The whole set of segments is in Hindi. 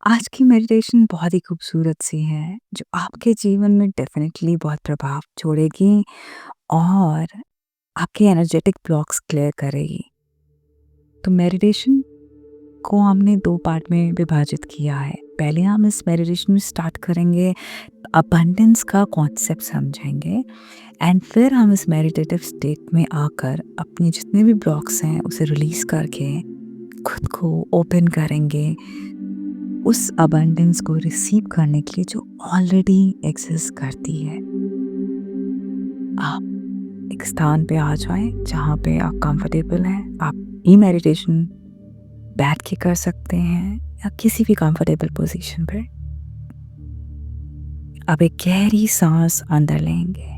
आज की मेडिटेशन बहुत ही खूबसूरत सी है, जो आपके जीवन में डेफ़िनेटली बहुत प्रभाव छोड़ेगी और आपके एनर्जेटिक ब्लॉक्स क्लियर करेगी। तो मेडिटेशन को हमने 2 पार्ट में विभाजित किया है। पहले हम इस मेडिटेशन में स्टार्ट करेंगे, अबंडेंस का कॉन्सेप्ट समझेंगे एंड फिर हम इस मेडिटेटिव स्टेट में आकर अपने जितने भी ब्लॉक्स हैं, उसे रिलीज़ करके खुद को ओपन करेंगे उस अबंडेंस को रिसीव करने के लिए जो ऑलरेडी एग्जिस्ट करती है। आप एक स्थान पे आ जाएं जहाँ पे आप कंफर्टेबल हैं। आप ये मेडिटेशन बैठ के कर सकते हैं या किसी भी कंफर्टेबल पोजीशन पे। अब एक गहरी सांस अंदर लेंगे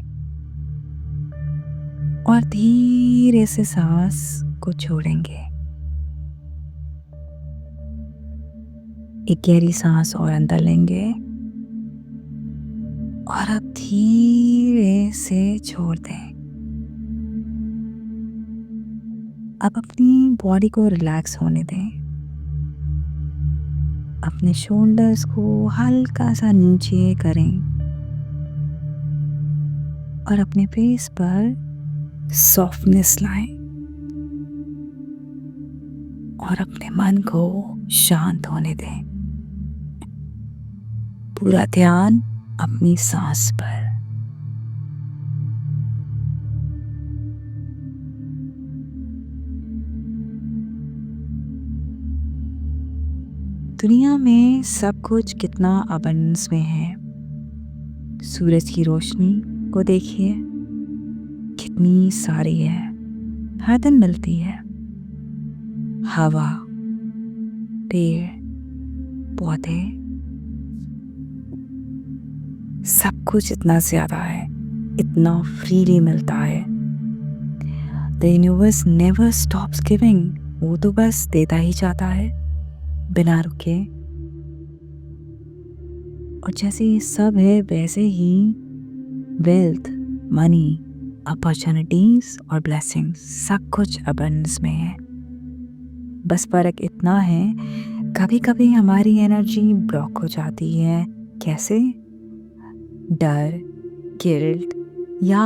और धीरे से सांस को छोड़ेंगे। एक गहरी सांस और अंदर लेंगे और अब धीरे से छोड़ दें। अब अपनी बॉडी को रिलैक्स होने दें। अपने शोल्डर्स को हल्का सा नीचे करें और अपने फेस पर सॉफ्टनेस लाएं और अपने मन को शांत होने दें। पूरा ध्यान अपनी सांस पर। दुनिया में सब कुछ कितना अबंडेंस में है। सूरज की रोशनी को देखिए, कितनी सारी है, हर दिन मिलती है। हवा, पेड़, पौधे, सब कुछ इतना ज्यादा है, इतना फ्रीली मिलता है। The universe never stops giving. वो तो बस देता ही जाता है बिना रुके। और जैसे ये सब है वैसे ही वेल्थ, मनी, अपॉर्चुनिटीज और ब्लेसिंग्स सब कुछ अबंडेंस में है। बस फर्क इतना है, कभी कभी हमारी एनर्जी ब्लॉक हो जाती है। कैसे? डर, गिल्ट या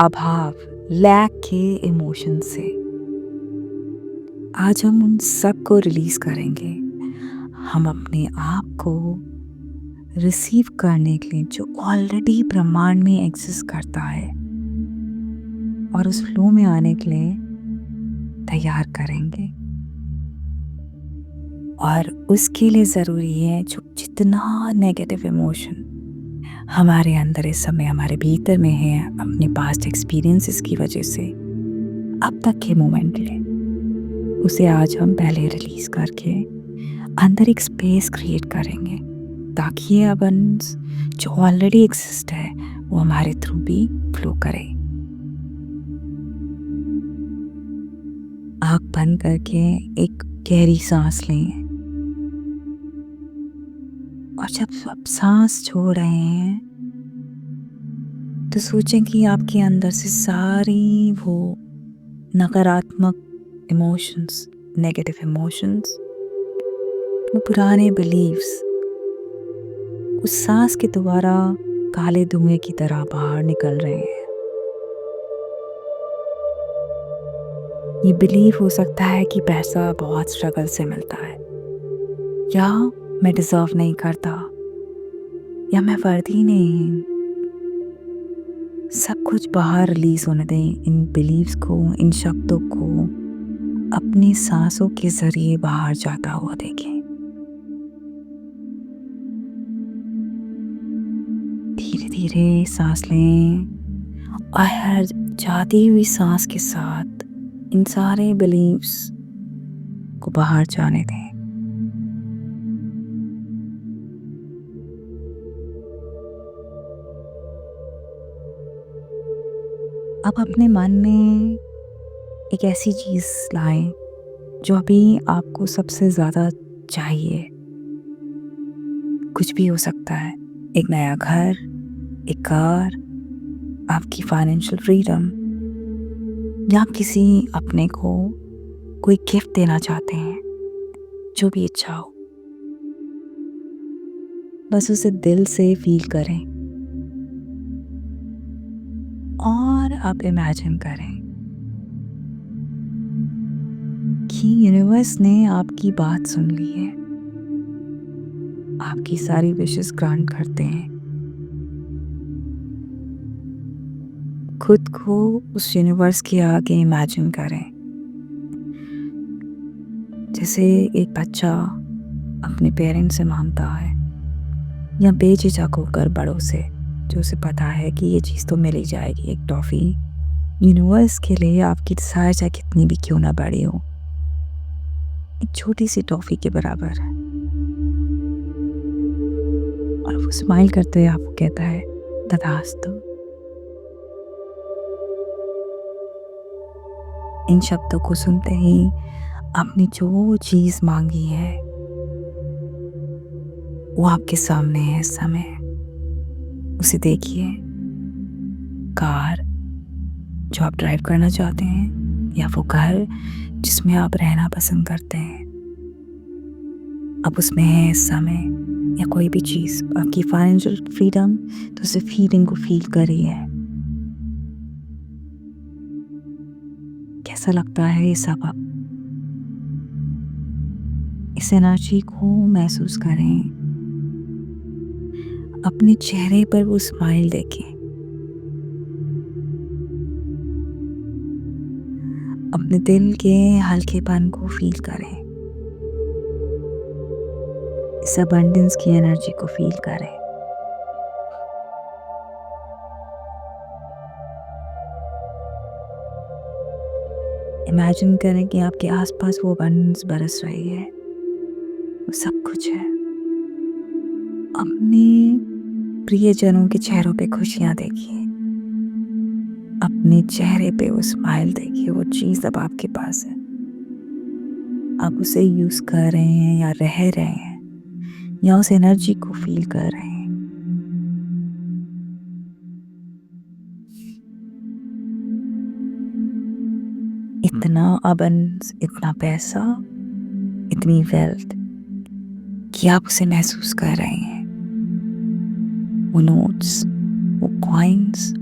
अभाव, लैक के इमोशन से। आज हम उन सब को रिलीज करेंगे। हम अपने आप को रिसीव करने के लिए जो ऑलरेडी ब्रह्मांड में एग्जिस्ट करता है और उस फ्लो में आने के लिए तैयार करेंगे। और उसके लिए ज़रूरी है जो जितना नेगेटिव इमोशन हमारे अंदर इस समय हमारे भीतर में है, अपने पास्ट एक्सपीरियंसेस की वजह से अब तक के मोमेंट ले, उसे आज हम पहले रिलीज करके अंदर एक स्पेस क्रिएट करेंगे ताकि ये अबंडेंस जो ऑलरेडी एग्जिस्ट है वो हमारे थ्रू भी फ्लो करे। आँख बंद करके एक गहरी सांस लें और जब आप सांस छोड़ रहे हैं तो सोचें कि आपके अंदर से सारी वो नकारात्मक इमोशंस, नेगेटिव इमोशंस, वो पुराने बिलीव्स उस सांस के द्वारा काले धुएं की तरह बाहर निकल रहे हैं। ये बिलीव हो सकता है कि पैसा बहुत स्ट्रगल से मिलता है, या मैं डिजर्व नहीं करता, या मैं वर्दी नहीं। सब कुछ बाहर रिलीज होने दें। इन बिलीव्स को, इन शब्दों को अपनी सांसों के जरिए बाहर जाता हुआ देखें। धीरे धीरे सांस लें और हर जाती हुई सांस के साथ इन सारे बिलीव्स को बाहर जाने दें। अब अपने मन में एक ऐसी चीज़ लाएं जो अभी आपको सबसे ज़्यादा चाहिए। कुछ भी हो सकता है, एक नया घर, एक कार, आपकी फाइनेंशियल फ्रीडम, या आप किसी अपने को कोई गिफ्ट देना चाहते हैं, जो भी इच्छा हो। बस उसे दिल से फील करें और आप इमेजिन करें कि यूनिवर्स ने आपकी बात सुन ली है, आपकी सारी विशेस ग्रांट करते हैं। खुद को उस यूनिवर्स के आगे इमेजिन करें, जैसे एक बच्चा अपने पेरेंट्स से मांगता है या बेझिझक होकर बड़ों से, जो उसे पता है कि ये चीज़ तो मिल ही जाएगी, एक टॉफ़ी। यूनिवर्स के लिए आपकी डिज़ायर चाहे कितनी भी क्यों ना बड़ी हो, एक छोटी सी टॉफ़ी के बराबर है। और वो स्माइल करते हुए आपको कहता है तथास्तु। इन शब्दों को सुनते ही आपने जो चीज़ मांगी है वो आपके सामने है इस समय। उसे देखिए, कार जो आप ड्राइव करना चाहते हैं या वो घर जिसमें आप रहना पसंद करते हैं, अब उसमें है इस समय, या कोई भी चीज़ आपकी फाइनेंशियल फ्रीडम, तो उस फीलिंग को फील करिए। कैसा लगता है ये सब? अब इस एनर्जी को महसूस करें, अपने चेहरे पर वो स्माइल देखें, अपने दिल के हल्केपन को फील करें, इस अबंडेंस की एनर्जी को फील करें। इमेजिन करें कि आपके आसपास वो अबंडेंस बरस रही है, वो सब कुछ है। अपने प्रियजनों के चेहरों पे खुशियां देखिए, अपने चेहरे पे वो स्माइल देखिए। वो चीज़ अब आपके पास है, आप उसे यूज़ कर रहे हैं या रह रहे हैं या उस एनर्जी को फील कर रहे हैं। इतना अबंडेंस, इतना पैसा, इतनी वेल्थ कि आप उसे महसूस कर रहे हैं। वो नोट्स, वो कॉइन्स,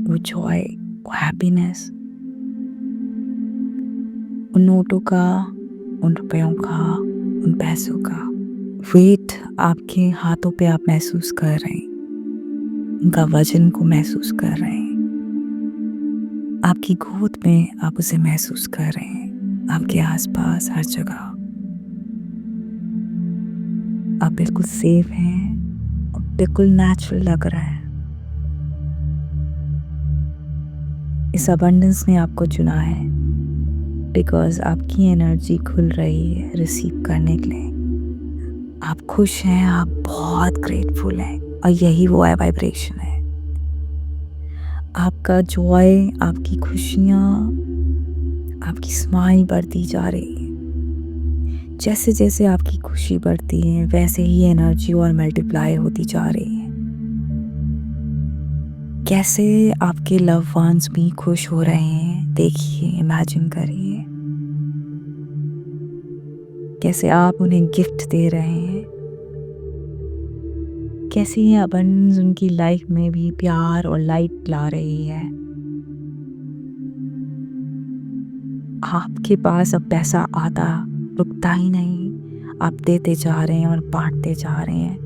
वो जॉय, वो हैप्पीनेस, उन नोटों का, उन रुपयों का, उन पैसों का वेट आपके हाथों पे आप महसूस कर रहे हैं, उनका वजन को महसूस कर रहे हैं। आपकी गोद में आप उसे महसूस कर रहे हैं, आपके आसपास हर जगह आप बिल्कुल सेफ हैं और बिल्कुल नेचुरल लग रहा है। इस अबंडेंस ने आपको चुना है बिकॉज आपकी एनर्जी खुल रही है रिसीव करने के लिए। आप खुश हैं, आप बहुत ग्रेटफुल हैं और यही वो वाइब्रेशन है। आपका जॉय, आपकी खुशियाँ, आपकी स्माइल बढ़ती जा रही है। जैसे जैसे आपकी खुशी बढ़ती है वैसे ही एनर्जी और मल्टीप्लाई होती जा रही है। कैसे आपके लव वंस भी खुश हो रहे हैं, देखिए, इमेजिन करिए। कैसे आप उन्हें गिफ्ट दे रहे हैं, कैसे ये अबंडेंस उनकी लाइफ में भी प्यार और लाइट ला रही है। आपके पास अब पैसा आता रुकता ही नहीं, आप देते जा रहे हैं और बांटते जा रहे हैं।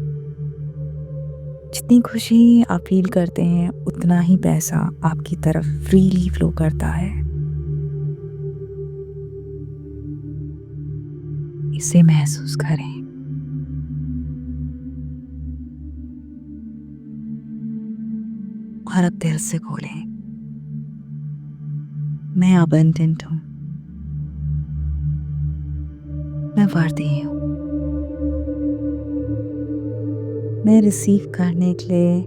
जितनी खुशी आप फील करते हैं उतना ही पैसा आपकी तरफ फ्रीली फ्लो करता है। इसे महसूस करें और अब दिल से बोलें, मैं अबंडेंट हूँ, मैं वर्दी हूँ, मैं रिसीव करने के लिए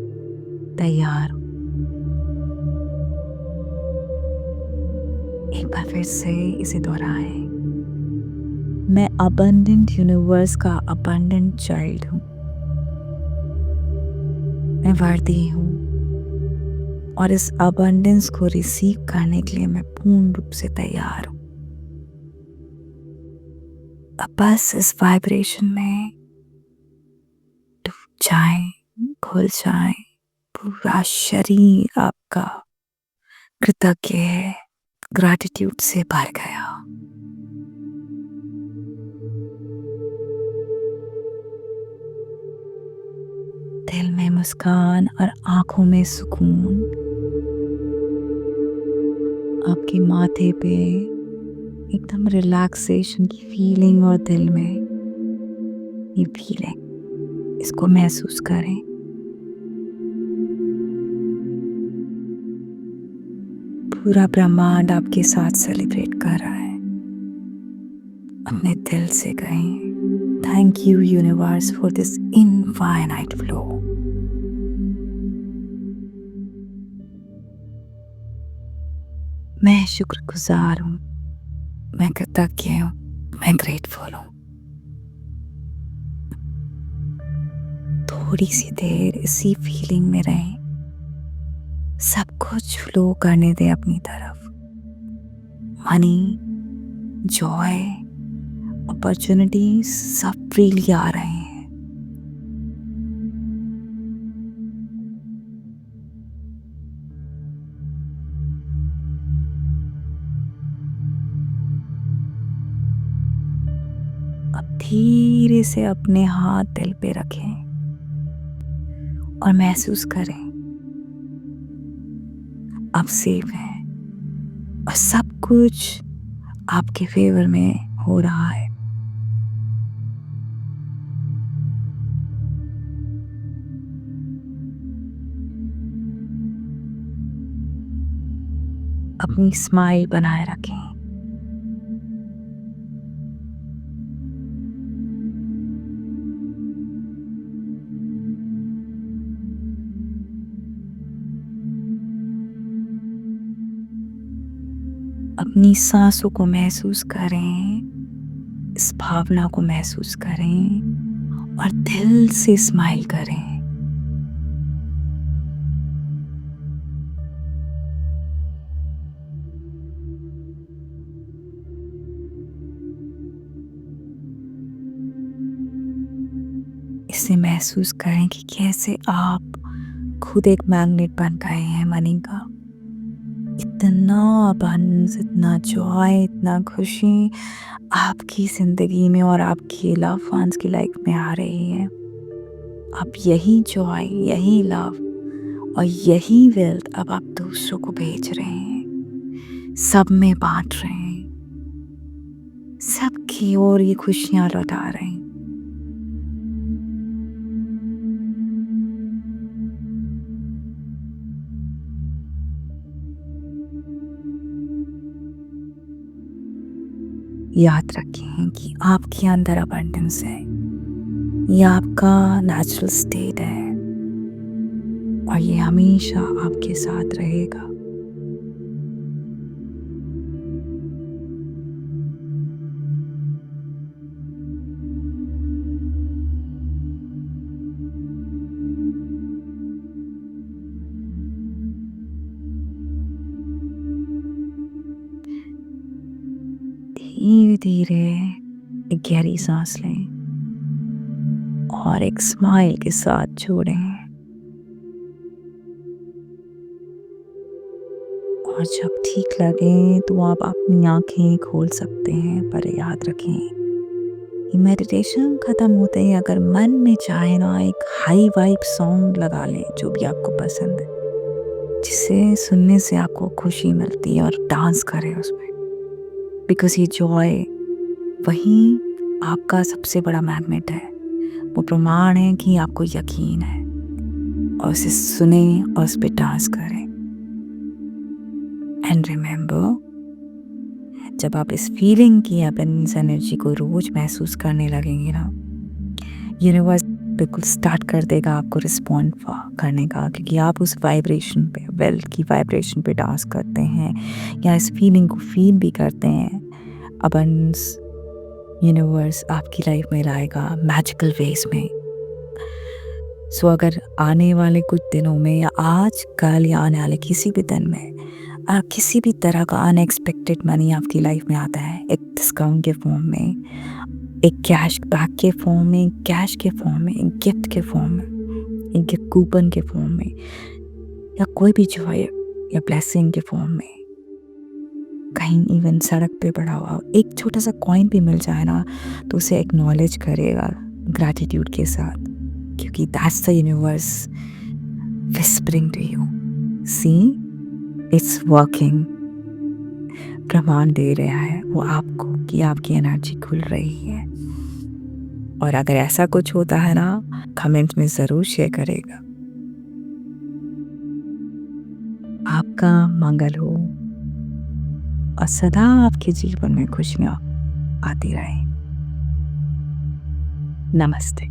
तैयार हूँ। एक बार फिर से इसे दोहराएं, मैं अबंडेंट यूनिवर्स का अबंडेंट चाइल्ड हूँ, मैं वर्दी हूँ और इस अबंडेंस को रिसीव करने के लिए मैं पूर्ण रूप से तैयार हूँ। अब बस इस वाइब्रेशन में डूब जाएं, खुल जाएं। पूरा शरीर आपका कृतज्ञ है, ग्रैटिट्यूड से भर गया। दिल में मुस्कान और आंखों में सुकून। आपके माथे पे एकदम रिलैक्सेशन की फीलिंग और दिल में ये फीलिंग, इसको महसूस करें। पूरा ब्रह्मांड आपके साथ सेलिब्रेट कर रहा है। अपने दिल से कहें, thank you universe for this infinite flow. मैं शुक्रगुजार हूँ, मैं कृतज्ञ हूँ, मैं ग्रेटफुल हूँ। थोड़ी सी देर इसी फीलिंग में रहें। सब कुछ फ्लो करने दें अपनी तरफ। मनी, जॉय, अपॉर्चुनिटी सब फ्रीली आ रहे हैं। अब धीरे से अपने हाथ दिल पे रखें और महसूस करें आप सेफ हैं और सब कुछ आपके फेवर में हो रहा है। अपनी स्माइल बनाए रखें। अपनी सांसों को महसूस करें, इस भावना को महसूस करें और दिल से स्माइल करें। इसे महसूस करें कि कैसे आप खुद एक मैग्नेट बन गए हैं मनी का। इतना अबंस, इतना जॉय, इतना खुशी आपकी जिंदगी में और आपकी लव वंस की लाइफ में आ रही है। आप यही जॉय, यही लव और यही वेल्थ अब आप दूसरों को भेज रहे हैं, सब में बांट रहे हैं, सबकी ओर ये खुशियां लौटा रहे हैं। याद रखें कि आपके अंदर अबंडेंस है, ये आपका नेचुरल स्टेट है और ये हमेशा आपके साथ रहेगा। धीरे धीरे एक गहरी सांस लें और एक स्माइल के साथ छोड़ें। और जब ठीक लगे तो आप अपनी आंखें खोल सकते हैं, पर याद रखें ये मेडिटेशन ख़त्म होते ही अगर मन में चाहे ना एक हाई वाइब सॉन्ग लगा लें जो भी आपको पसंद है, जिसे सुनने से आपको खुशी मिलती है और डांस करें उसमें। बिकॉज ये जॉय वही आपका सबसे बड़ा मैग्नेट है, वो प्रमाण है कि आपको यकीन है, और उसे सुने और उस पर डांस करें। एंड रिमेंबर, जब आप इस फीलिंग की अबंडेंस एनर्जी को रोज महसूस करने लगेंगे ना, यूनिवर्स बिल्कुल स्टार्ट कर देगा आपको रिस्पॉन्ड करने का, क्योंकि आप उस वाइब्रेशन पे, वेल्थ की वाइब्रेशन पे डांस करते हैं या इस फीलिंग को फील भी करते हैं। अबंडेंस यूनिवर्स आपकी लाइफ में लाएगा मैजिकल वेज में। सो अगर आने वाले कुछ दिनों में या आज कल या आने वाले किसी भी दिन में किसी भी तरह का अनएक्सपेक्टेड मनी आपकी लाइफ में आता है, एक डिस्काउंट के फॉर्म में, एक कैश बैक के फॉर्म में, कैश के फॉर्म में, एक गिफ्ट के फॉर्म में, एक गिफ्ट कूपन के फॉर्म में, या कोई भी जॉय या ब्लेसिंग के फॉर्म में, कहीं इवन सड़क पे पड़ा हुआ एक छोटा सा कॉइन भी मिल जाए ना, तो उसे एक्नॉलेज करेगा ग्रैटिट्यूड के साथ, क्योंकि that's the universe whispering to you, see it's working. प्रमाण दे रहा है वो आपको कि आपकी एनर्जी खुल रही है। और अगर ऐसा कुछ होता है ना, कमेंट में ज़रूर शेयर करेगा। आपका मंगल हो और सदा आपके जीवन में खुशियाँ आती रहें। नमस्ते।